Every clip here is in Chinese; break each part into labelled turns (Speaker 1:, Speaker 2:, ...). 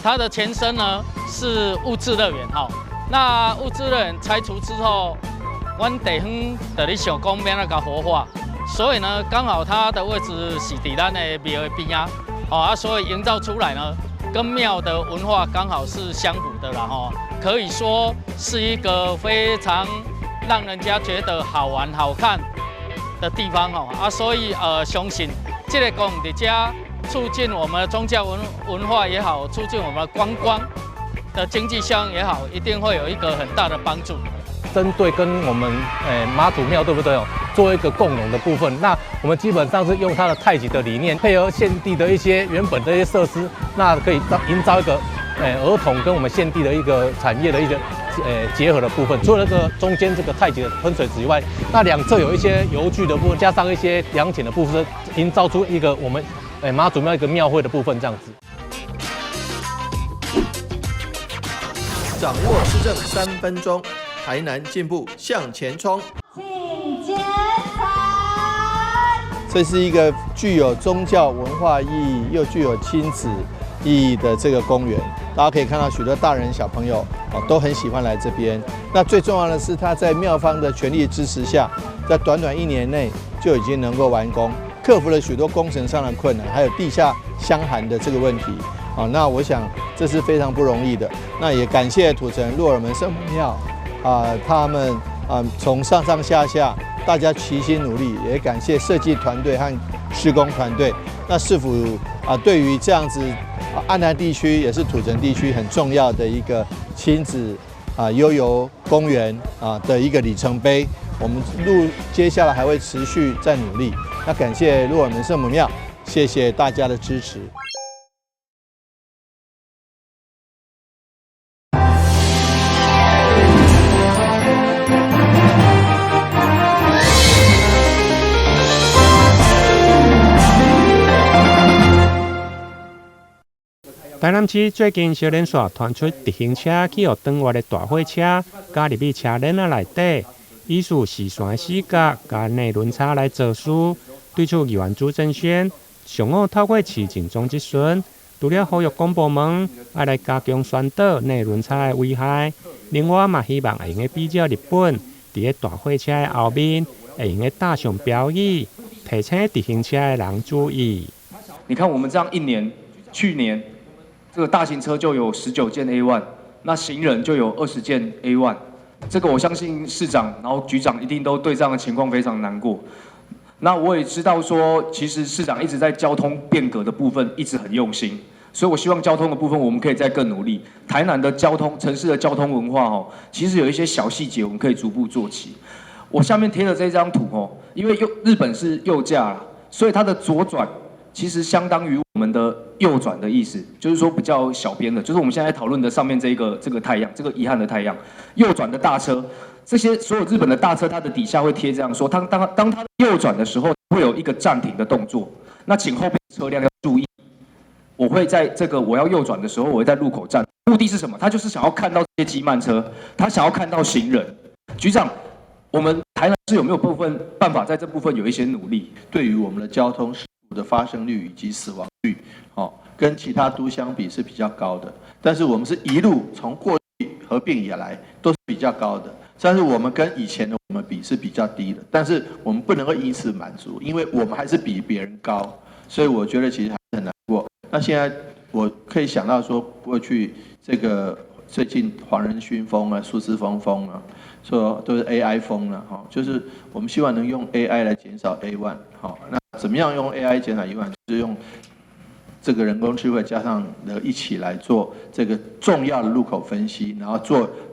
Speaker 1: 它的前身呢是物质乐园哈。那物质乐园拆除之后，阮地方就咧想讲要那个活化，所以呢，刚好它的位置是伫咱的庙的边啊，所以营造出来呢，跟庙的文化刚好是相符的啦哈。可以说是一个非常让人家觉得好玩好看的地方哈所以相信这个公园在这促进我们的宗教文化也好，促进我们的观光的经济效应也好，一定会有一个很大的帮助。
Speaker 2: 针对跟我们妈祖庙对不对做一个共融的部分，那我们基本上是用它的太极的理念，配合现地的一些原本的一些设施，那可以营造一个儿童跟我们现地的一个产业的一个结合的部分。除了这个中间这个太极的喷水池以外，那两侧有一些游具的部分，加上一些凉亭的部分，营造出一个我们妈祖庙一个庙会的部分这样子。
Speaker 3: 掌握施政3分钟，台南进步向前冲。
Speaker 4: 请剪彩。
Speaker 3: 这是一个具有宗教文化意义又具有亲子意义的这个公园，大家可以看到许多大人小朋友都很喜欢来这边。那最重要的是，它在庙方的全力支持下，在短短1年内就已经能够完工，克服了许多工程上的困难，还有地下箱涵的这个问题。那我想这是非常不容易的。那也感谢土城鹿耳门圣母庙他们从上上下下大家齐心努力，也感谢设计团队和施工团队。那市府对于这样子安南地区也是土城地区很重要的一个亲子悠游公园的一个里程碑，我们接下来还会持续再努力。那感谢鹿耳门圣母庙，谢谢大家的支持。
Speaker 5: 台南市最近小连续传出直行车去互长外的大货车加入去车链内底，以示视线的死角加内轮差来做事。对此，议员朱正轩上午透过市政总质询，除了呼吁公部门要来加强宣导内轮差的危害，另外嘛希望会用比照日本，伫个大货车的后面会用搭上标语，提醒直行车的人注意。
Speaker 6: 你看我们这样1年，去年。这个大型车就有19件 A1， 那行人就有20件 A1。这个我相信市长，然后局长一定都对这样的情况非常难过。那我也知道说，其实市长一直在交通变革的部分一直很用心，所以我希望交通的部分我们可以再更努力。台南的交通，城市的交通文化其实有一些小细节我们可以逐步做起。我下面贴的这张图因为日本是右驾啦，所以它的左转。其实相当于我们的右转的意思，就是说比较小边的，就是我们现在讨论的上面这个太阳，这个遗憾的太阳，右转的大车，这些所有日本的大车，它的底下会贴这样说，当它右转的时候，会有一个暂停的动作，那请后边车辆要注意，我会在这个我要右转的时候，我会在路口站，目的是什么？他就是想要看到这些机慢车，他想要看到行人。局长，我们台南市有没有办法在这部分有一些努力？
Speaker 3: 对于我们的交通的发生率以及死亡率，跟其他都相比是比较高的。但是我们是一路从过去合并以来都是比较高的，但是我们跟以前的我们比是比较低的。但是我们不能够因此满足，因为我们还是比别人高，所以我觉得其实还是很难过。那现在我可以想到说，过去这个最近黄仁勋风数字风说都是 AI 风了就是我们希望能用 AI 来减少 A1 那怎么样用 AI 减少A1？就是用这个人工智慧加上一起来做这个重要的路口分析，然后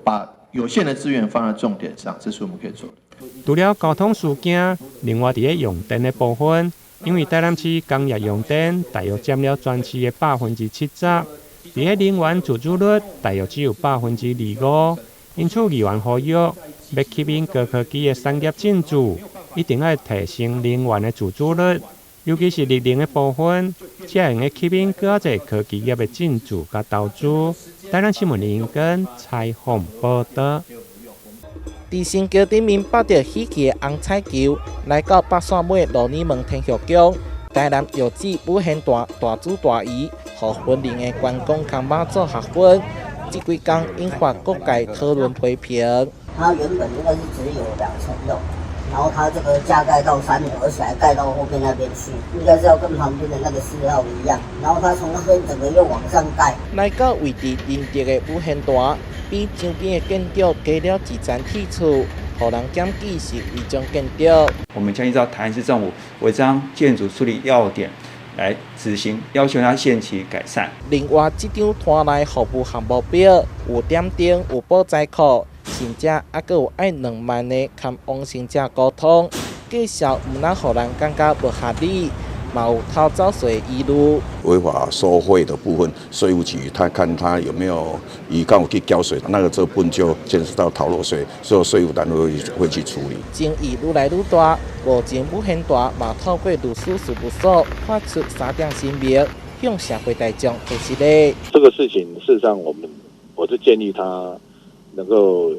Speaker 3: 把有限的资源放在重点上，这是我们可以做的。
Speaker 5: 除了交通事件，另外在用电的部分，因为台南市工业用电大约占了全市的70%，在能源自主率大约只有25%。因此，议员呼吁要吸引高科技的产业进驻，一定要提升能源的自主率，尤其是绿能的部分，才能吸引更多科技业的进驻和投资。台南新闻林根采访报道。
Speaker 7: 伫新桥顶面摆着喜气的红彩球，来到北线尾鹿耳门天后宫，台南药子武贤大主大姨，和婚龄的关公扛把做学婚，这几天引发各界讨论批评。
Speaker 8: 它原本应该是只有2层楼，然后它这个加盖到3楼，而且还盖到后面那边去，应该是要跟旁边的那个4号一样。然后它从那边整个又往上盖。
Speaker 7: 来到位置临直的武贤大，比周边的建筑加了几层铁厝，让人检举是违章建筑。
Speaker 9: 我们将依照台南市政府违章建筑处理要点来执行，要求它限期改善。
Speaker 7: 另外，这张摊内服务项目表有点灯、有保载库，甚至还佫有爱2万的跟往生者沟通，介绍唔能让人感觉不合理，嘛有偷走税的疑虑。
Speaker 10: 违法收费的部分，税务局他看他有没有以刚有去交税，那个这部分就牵涉到逃漏税，所有税务单位会去处理。
Speaker 7: 争议愈来愈大，目前武贤大嘛透过律师事务所发出3点声明，向社会大众提示咧。
Speaker 11: 这个事情事实上我是建议他能够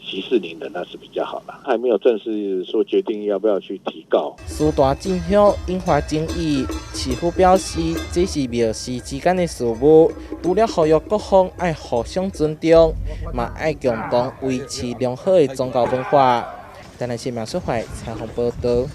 Speaker 11: 息事宁人，那是比较好的，还没有正式说决定要不要去提告。
Speaker 7: 师大进香引发争议，市府表示这是庙寺之间的事务，除了呼吁各方爱互相尊重，嘛爱共同维持良好的宗教文化。台南市庙事会采访报道。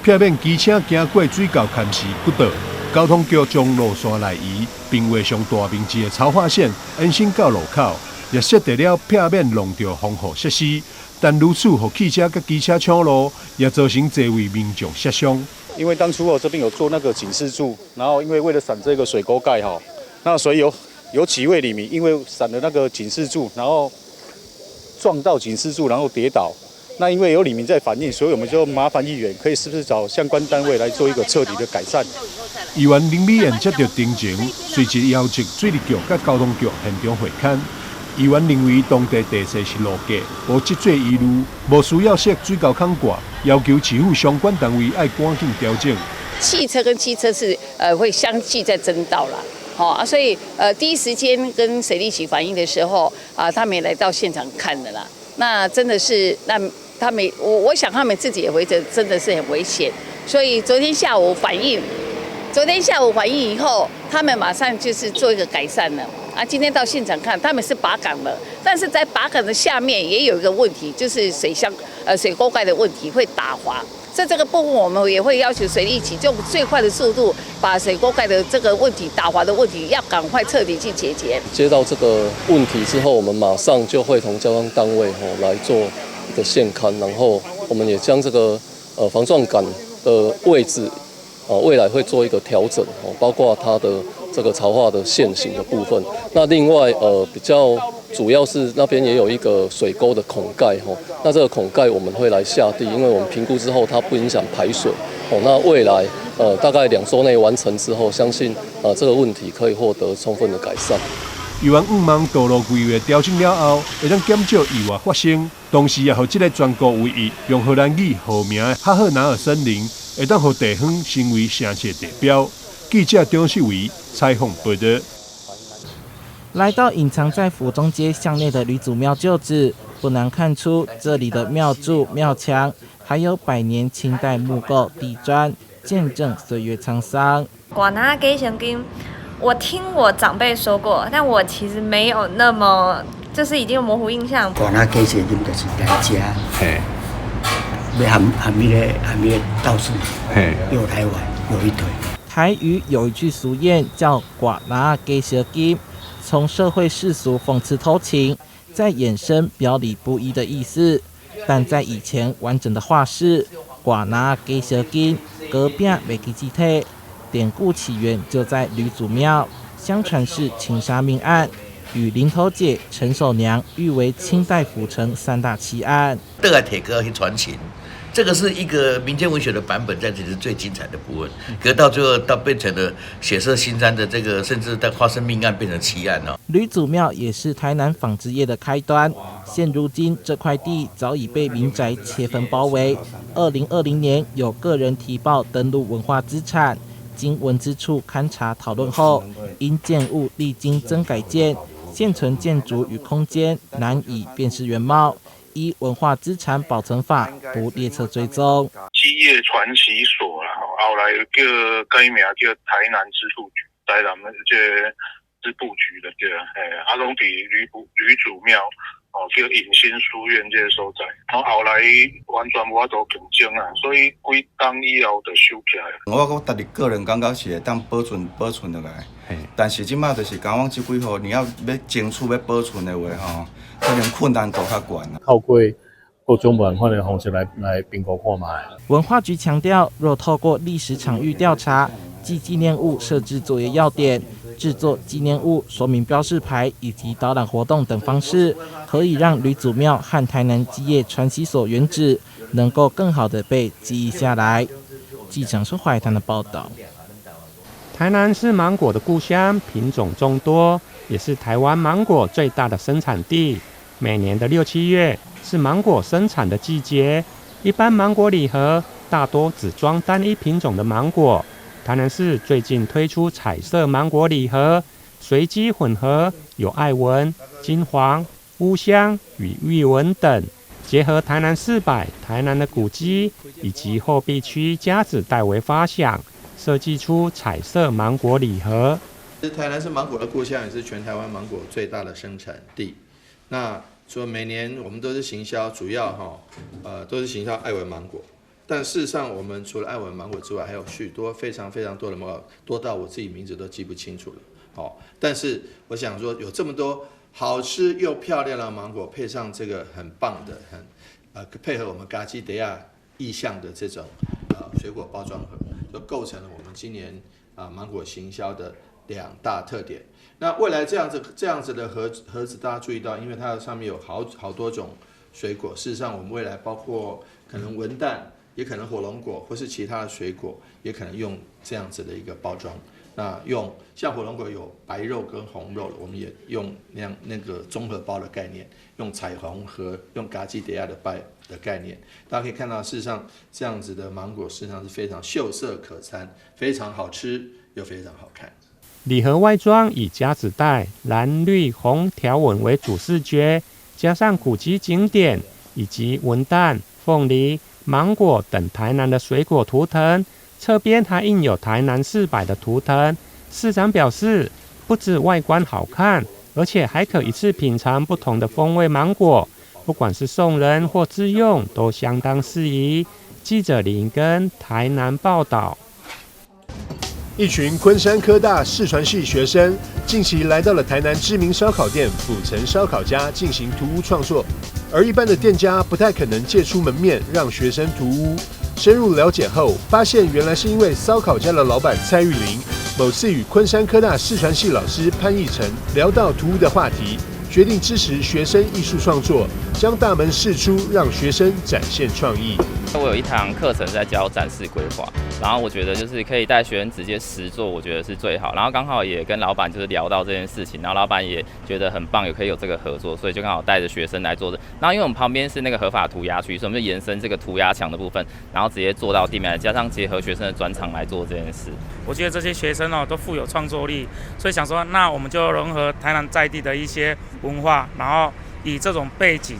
Speaker 12: 避免机车经过水沟坎时骨倒，交通局将路线来移，并画上大面积的超化线，延伸到路口。也设定了避免弄到防护设施，但如此，互汽车甲机车抢路，也造成多位民众受伤。
Speaker 13: 因为当初这边有做那个警示柱，然后因为为了闪这个水沟盖那所以有几位里民因为闪了那个警示柱，然后撞到警示柱，然后跌倒。那因为有里民在反映，所以我们就麻烦议员可以是不是找相关单位来做一个彻底的改善。
Speaker 12: 议员林美燕接到定情，随即邀请水利局甲交通局现场会勘。议员认为当地地势是路架，无积水遗路，无需要设水沟坎挂，要求市府相关单位爱赶紧调整。
Speaker 14: 汽车跟机车是会相继在争道啦，所以第一时间跟水利局反映的时候他们也来到现场看的啦。那真的是他们我想他们自己也会觉得真的是很危险，所以昨天下午反映以后，他们马上就是做一个改善了。今天到现场看，他们是拔港了，但是在拔港的下面也有一个问题，就是水沟盖的问题会打滑。在这个部分，我们也会要求水利局用最快的速度，把水沟盖的这个问题打滑的问题，要赶快彻底去解决。
Speaker 15: 接到这个问题之后，我们马上就会同交通单位来做一个现勘，然后我们也将这个防撞杆的位置。未来会做一个调整，包括它的这个潮化的线型的部分。那另外比较主要是那边也有一个水沟的孔盖那这个孔盖我们会来下地，因为我们评估之后它不影响排水那未来大概2周内完成之后，相信这个问题可以获得充分的改善。
Speaker 12: 议员希望道路规划调整了后，会当减少意外发生，同时也让这个全国唯一用荷兰语号名的哈赫纳尔森林，会当让地方成为城市地标。记者张世伟采访报道。
Speaker 7: 来到隐藏在府中街巷内的吕祖庙旧址，不难看出这里的庙柱、庙墙，还有100年清代木构地砖，见证岁月沧桑。
Speaker 16: 我拿给现金。我听我长辈说过，但我其实没有那么，就是已经有模糊印象。
Speaker 17: 我那给现金就是在家，要含那个稻树，有台湾有一堆。
Speaker 7: 台语有一句俗谚叫“寡拿给蛇金”，从社会世俗讽刺偷情，再衍生表里不一的意思。但在以前完整的话是“寡拿给蛇金，隔壁没给鸡腿”。典故起源就在吕祖庙，相传是情杀命案，与林头姐、陈守娘誉为清代府城3大奇案。
Speaker 18: 德爱铁哥去传情，这个是一个民间文学的版本，这才是最精彩的部分。可到最后，到变成了血色腥膻的这个，甚至在发生命案变成奇案哦。
Speaker 7: 吕祖庙也是台南纺织业的开端，现如今这块地早已被民宅切分包围。2020年有个人提报登录文化资产。经文资处勘查讨论后，因建物历经增改建，现存建筑与空间难以辨识原貌，依文化资产保存法不列册追踪。
Speaker 19: 基业传奇所后来叫改名叫台南支部局，台南这支部局的对，拢伫吕祖庙叫隐心书院这个所在，然后后来完全无法度竞争啊，所以几冬以后就收起来。
Speaker 9: 我家己个人感觉是会当保存落来，但是即马就是讲我即几号，你要争取要保存的话吼，可能困难度较悬。
Speaker 2: 透过各种文化的方式来评估看卖。
Speaker 7: 文化局强调，若透过历史场域调查及纪念物设置作业要点、制作纪念物说明标示牌以及导览活动等方式，可以让吕祖庙和台南基业传习所原址能够更好的被记忆下来。记者是怀谈的报道。
Speaker 5: 台南是芒果的故乡，品种众多，也是台湾芒果最大的生产地。每年的6、7月是芒果生产的季节，一般芒果礼盒大多只装单一品种的芒果。台南市最近推出彩色芒果礼盒，随机混合有爱文、金黄、乌香与玉文等，结合台南400、台南的古迹以及后壁区家子代为发想，设计出彩色芒果礼盒。
Speaker 3: 台南是芒果的故乡，也是全台湾芒果最大的生产地。那除了每年我们都是行销，主要都是行销爱文芒果。但事实上，我们除了爱文芒果之外，还有许多非常多的芒果，多到我自己名字都记不清楚了。但是我想说，有这么多好吃又漂亮的芒果，配上这个很棒的、配合我们嘎基德亚意象的这种水果包装盒，就构成了我们今年芒果行销的2大特点。那未来这样子的盒子，大家注意到，因为它上面有好多种水果，事实上我们未来包括可能文旦，也可能火龙果或是其他的水果，也可能用这样子的一个包装。那像火龙果有白肉跟红肉，我们也用那个综合包的概念，用彩虹盒，用嘎基德亚的概念。大家可以看到，事实上这样子的芒果，事实上是非常秀色可餐，非常好吃又非常好看。
Speaker 5: 礼盒外装以夹子带蓝、绿、红条纹为主视觉，加上古迹景点以及文旦、凤梨、芒果等台南的水果图腾，侧边还印有台南400的图腾。市长表示，不止外观好看，而且还可一次品尝不同的风味芒果，不管是送人或自用都相当适宜。记者李银根台南报道。
Speaker 12: 一群昆山科大视传系学生近期来到了台南知名烧烤店府城烧烤家进行图屋创作，而一般的店家不太可能借出门面让学生图屋。深入了解后，发现原来是因为烧烤家的老板蔡玉玲某次与昆山科大视传系老师潘义成聊到图屋的话题，决定支持学生艺术创作，将大门释出，让学生展现创意。
Speaker 20: 我有一堂课程在教展示规划，然后我觉得就是可以带学生直接实做，我觉得是最好。然后刚好也跟老板就是聊到这件事情，然后老板也觉得很棒，也可以有这个合作，所以就刚好带着学生来做。然后因为我们旁边是那个合法涂鸦区，所以我们就延伸这个涂鸦墙的部分，然后直接做到地面，加上结合学生的专长来做这件事。
Speaker 21: 我觉得这些学生都富有创作力，所以想说，那我们就融合台南在地的一些文化，然后以这种背景，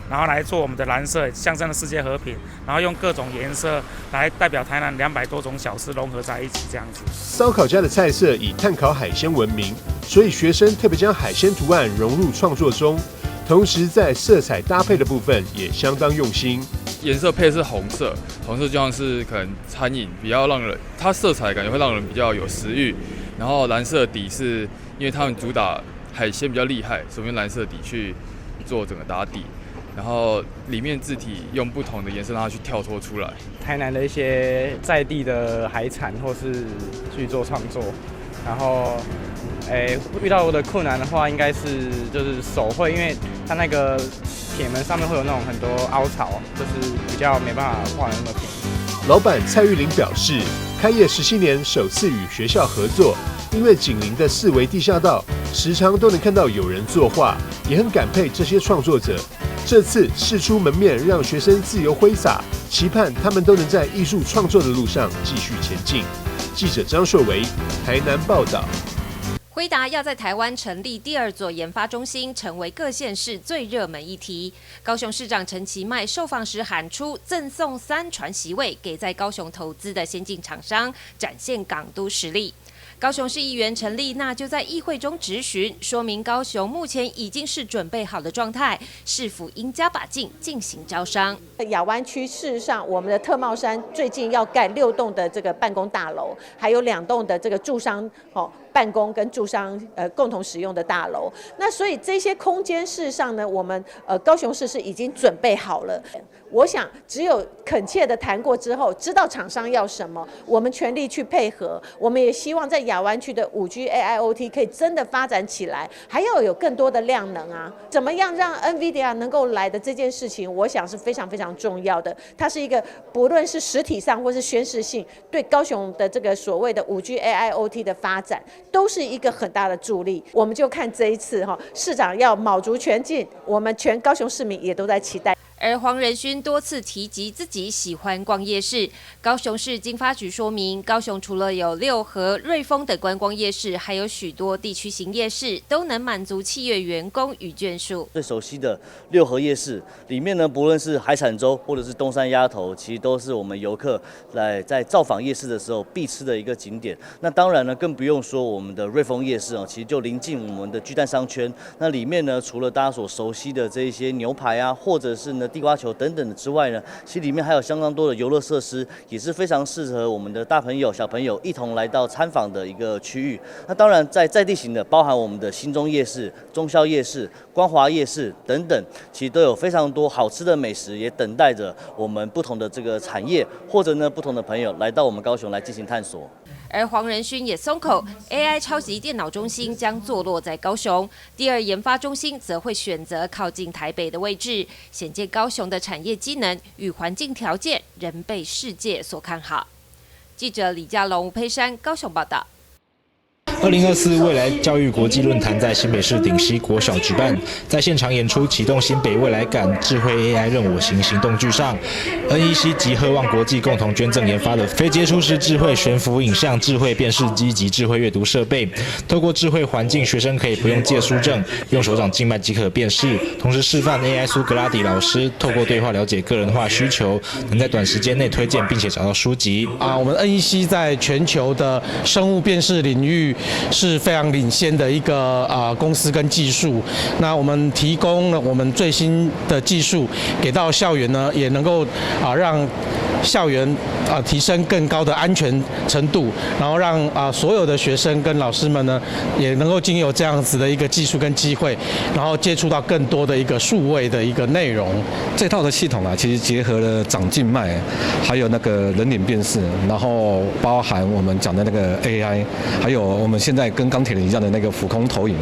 Speaker 21: 然后来做我们的蓝色，象征的世界和平，然后用各种颜色来代表台南200多种小吃融合在一起，这样子。
Speaker 12: 烧烤家的菜色以炭烤海鲜闻名，所以学生特别将海鲜图案融入创作中，同时在色彩搭配的部分也相当用心。
Speaker 22: 颜色配是红色，红色就像是可能餐饮比较让人，它色彩感觉会让人比较有食欲。然后蓝色底是因为他们主打海鲜比较厉害，所以用蓝色底去做整个打底。然后里面字体用不同的颜色让它去跳脱出来。
Speaker 23: 台南的一些在地的海产或是去做创作，然后遇到的困难的话，应该是就是手绘，因为它那个铁门上面会有那种很多凹槽，就是比较没办法画得那么平。
Speaker 12: 老板蔡玉玲表示，开业17年首次与学校合作，因为紧邻的4维地下道，时常都能看到有人作画，也很感佩这些创作者。这次释出门面，让学生自由挥洒，期盼他们都能在艺术创作的路上继续前进。记者张硕维，台南报道。
Speaker 1: 辉达要在台湾成立第2座研发中心，成为各县市最热门议题。高雄市长陈其迈受访时喊出赠送3传席位给在高雄投资的先进厂商，展现港都实力。高雄市议员陈丽娜就在议会中质询，说明高雄目前已经是准备好的状态，是否应加把劲进行招商。
Speaker 4: 亚湾区事实上，我们的特茂山最近要盖6栋的这个办公大楼，还有2栋的这个住商办公跟住商共同使用的大楼。那所以这些空间事实上呢，我们高雄市是已经准备好了。我想只有恳切的谈过之后，知道厂商要什么，我们全力去配合。我们也希望在亚湾区的5G AIoT 可以真的发展起来，还要有更多的量能啊！怎么样让 NVIDIA 能够来的这件事情，我想是非常非常重要的。它是一个不论是实体上或是宣示性，对高雄的这个所谓的5G AIoT 的发展，都是一个很大的助力。我们就看这一次市长要卯足全劲，我们全高雄市民也都在期待。
Speaker 1: 而黄仁勋多次提及自己喜欢逛夜市。高雄市经发局说明，高雄除了有六合、瑞丰的观光夜市，还有许多地区型夜市，都能满足企业员工与眷属。
Speaker 6: 最熟悉的六合夜市里面呢，不论是海产粥或者是东山鸭头，其实都是我们游客在造访夜市的时候必吃的一个景点。那当然呢，更不用说我们的瑞丰夜市哦，其实就临近我们的巨蛋商圈。那里面呢，除了大家所熟悉的这一些牛排啊，或者是呢地瓜球等等的之外呢，其实里面还有相当多的游乐设施，也是非常适合我们的大朋友、小朋友一同来到参访的一个区域。那当然在地形的，包含我们的新中夜市、忠孝夜市、光华夜市等等，其实都有非常多好吃的美食，也等待着我们不同的这个产业或者呢不同的朋友来到我们高雄来进行探索。
Speaker 1: 而黄仁勋也松口 ，AI 超级电脑中心将坐落在高雄，第二研发中心则会选择靠近台北的位置，显见高雄的产业机能与环境条件仍被世界所看好。记者李家龙、吴佩珊高雄报道。
Speaker 24: 2024未来教育国际论坛在新北市顶溪国小举办，在现场演出启动新北未来感智慧 AI 任我行行动剧上 ，NEC 及赫望国际共同捐赠研发的非接触式智慧悬浮影像智慧辨识机及智慧阅读设备，透过智慧环境，学生可以不用借书证，用手掌静脉即可辨识，同时示范 AI 苏格拉底老师透过对话了解个人化需求，能在短时间内推荐并且找到书籍。
Speaker 25: 我们 NEC 在全球的生物辨识领域是非常领先的一个公司跟技术。那我们提供了我们最新的技术给到校园呢，也能够让校园提升更高的安全程度，然后让所有的学生跟老师们呢，也能够经由这样子的一个技术跟机会，然后接触到更多的一个数位的一个内容。
Speaker 26: 这套的系统其实结合了掌静脉，还有那个人脸辨识，然后包含我们讲的那个 AI， 还有我们现在跟钢铁人一样的那个浮空投影。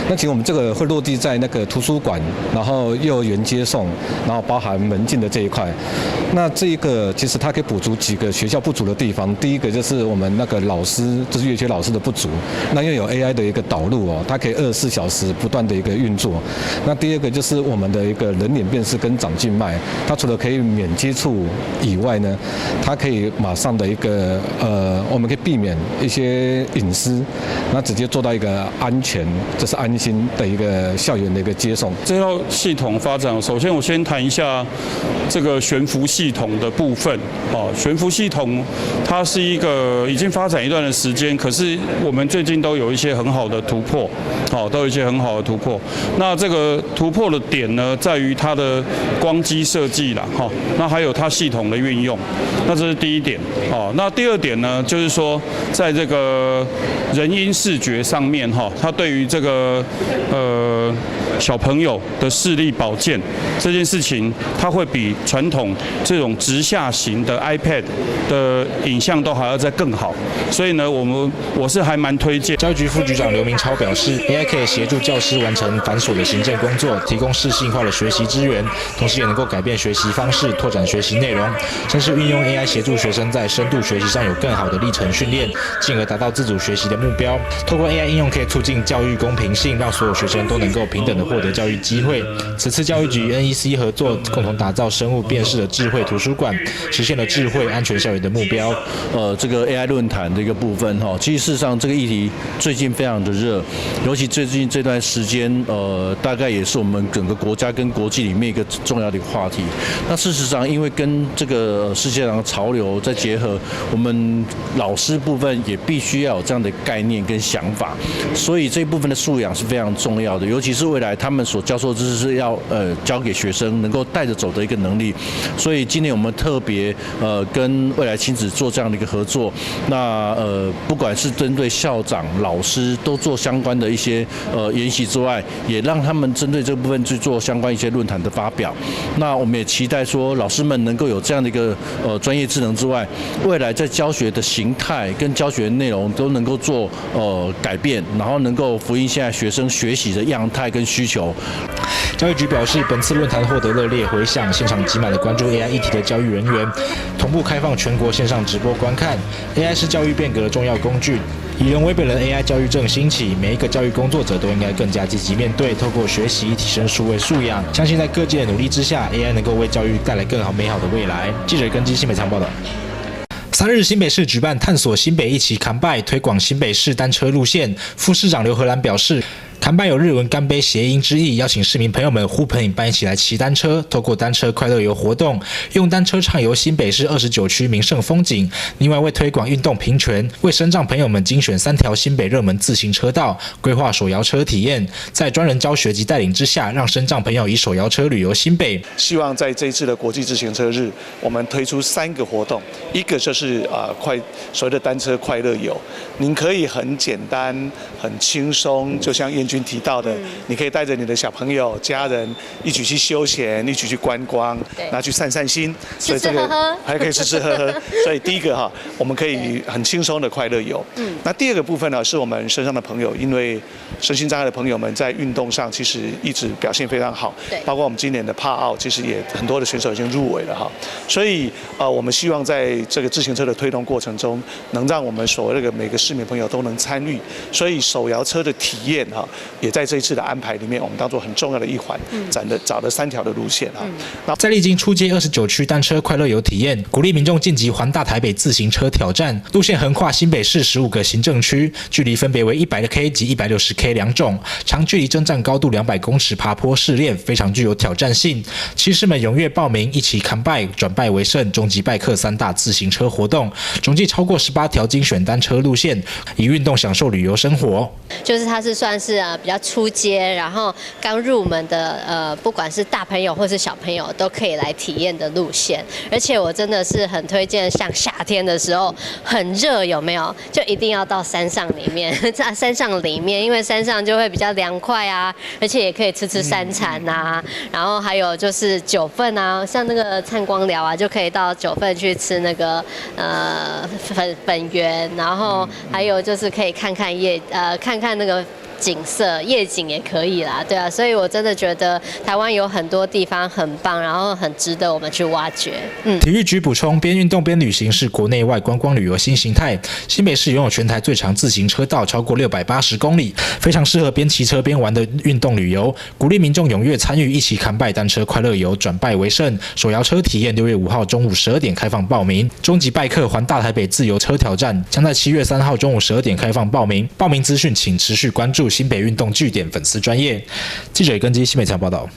Speaker 26: 那其实我们这个会落地在那个图书馆，然后幼儿园接送，然后包含门禁的这一块。那这一个其实它可以补足几个学校不足的地方。第一个就是我们那个老师，就是乐学老师的不足。那又有 AI 的一个导入它可以24小时不断的一个运作。那第二个就是我们的一个人脸辨识跟掌静脉，它除了可以免接触以外呢，它可以马上的一个我们可以避免一些隐私，那直接做到一个安全，就是安心的一个校园的一个接送。
Speaker 27: 这套系统发展，首先我先谈一下这个悬浮系统的部分。悬浮系统它是一个已经发展一段的时间，可是我们最近都有一些很好的突破，都有一些很好的突破。那这个突破的点呢，在于它的光机设计啦，那还有它系统的运用。那这是第一点。那第二点呢，就是说在这个人因视觉上面，它对于这个小朋友的视力保健这件事情，它会比传统这种直下型的 iPad 的影像都还要再更好。所以呢，我是还蛮推荐。
Speaker 24: 教育局副局长刘明超表示 ，AI 可以协助教师完成繁琐的行政工作，提供适性化的学习资源，同时也能够改变学习方式，拓展学习内容，甚至运用 AI 协助学生在深度学习上有更好的历程训练，进而达到自主学习的目标。透过 AI 应用，可以促进教育公平性，让所有学生都能够平等的获得教育机会。此次教育局与 NEC 合作，共同打造生物辨识的智慧图书馆，实实现了智慧安全校园的目标。
Speaker 3: 这个 AI 论坛的一个部分哈，其实事实上这个议题最近非常的热，尤其最近这段时间，大概也是我们整个国家跟国际里面一个重要的话题。那事实上，因为跟这个世界上的潮流再结合，我们老师部分也必须要有这样的概念跟想法，所以这一部分的素养是非常重要的，尤其是未来他们所教授知识是要教给学生能够带着走的一个能力。所以今年我们特别跟未来亲子做这样的一个合作，那不管是针对校长、老师都做相关的一些研习之外，也让他们针对这部分去做相关一些论坛的发表。那我们也期待说，老师们能够有这样的一个专业智能之外，未来在教学的形态跟教学内容都能够做改变，然后能够符应现在学生学习的样态跟需求。
Speaker 24: 教育局表示，本次论坛获得热烈回响，现场挤满了关注 AI 议题的教育人员，同步开放全国线上直播观看。AI 是教育变革的重要工具，以人为本的 AI 教育正兴起，每一个教育工作者都应该更加积极面对，透过学习提升数位素养。相信在各界的努力之下 ，AI 能够为教育带来更好美好的未来。记者根基新北采访报道。3日，新北市举办探索新北一起扛拜，推广新北市单车路线。副市长刘荷兰表示，扛拜有日文干杯谐音之意，邀请市民朋友们呼朋引伴一起来骑单车，透过单车快乐游活动，用单车畅游新北市29区名胜风景。另外，为推广运动平权，为身障朋友们精选3条新北热门自行车道，规划手摇车体验，在专人教学及带领之下，让身障朋友以手摇车旅游新北。
Speaker 8: 希望在这一次的国际自行车日，我们推出3个活动，一个就是所谓的单车快乐游，您可以很简单、很轻松，就像燕君提到的，你可以带着你的小朋友、家人一起去休闲，一起去观光，拿去散散心，所以这个还可以吃吃喝喝。所以第一个我们可以很轻松的快乐游。那第二个部分呢，是我们身上的朋友，因为身心障碍的朋友们在运动上其实一直表现非常好，包括我们今年的帕奥，其实也很多的选手已经入围了哈。所以我们希望在这个自行车的推动过程中，能让我们所谓的每个市民朋友都能参与。所以手摇车的体验也在这一次的安排里面，我们当作很重要的一环，找了3条的路线
Speaker 24: 在历经出街29区单车快乐游体验，鼓励民众晋级环大台北自行车挑战，路线横跨新北市15个行政区，距离分别为100K 及160K 2种，长距离征战高度200公尺爬坡试炼，非常具有挑战性。骑士们踊跃报名，一起扛拜转拜为胜，终极拜客3大自行车活动，总计超过18条精选单车路线，以运动享受旅游生活。
Speaker 10: 就是它是算是比较出街，然后刚入门的不管是大朋友或是小朋友都可以来体验的路线。而且我真的是很推荐，像夏天的时候很热，有没有？就一定要到山上里面，在山上里面，因为山上就会比较凉快啊，而且也可以吃山产啊，然后还有就是9份啊，像那个灿光寮啊，就可以到9份去吃那个粉圆，然后还有就是可以看看那个景色，夜景也可以啦，对啊，所以我真的觉得台湾有很多地方很棒，然后很值得我们去挖掘。
Speaker 24: 体育局补充，边运动边旅行是国内外观光旅游新形态。新北市拥有全台最长自行车道超过680公里，非常适合边骑车边玩的运动旅游。鼓励民众踊跃参与，一起扛拜单车快乐游，转拜为胜。手摇车体验6月5号中午12点开放报名，终极拜客环大台北自由车挑战将在7月3号中午12点开放报名。报名资讯请持续关注新北运动据点粉丝专页。记者根基新北采访报道。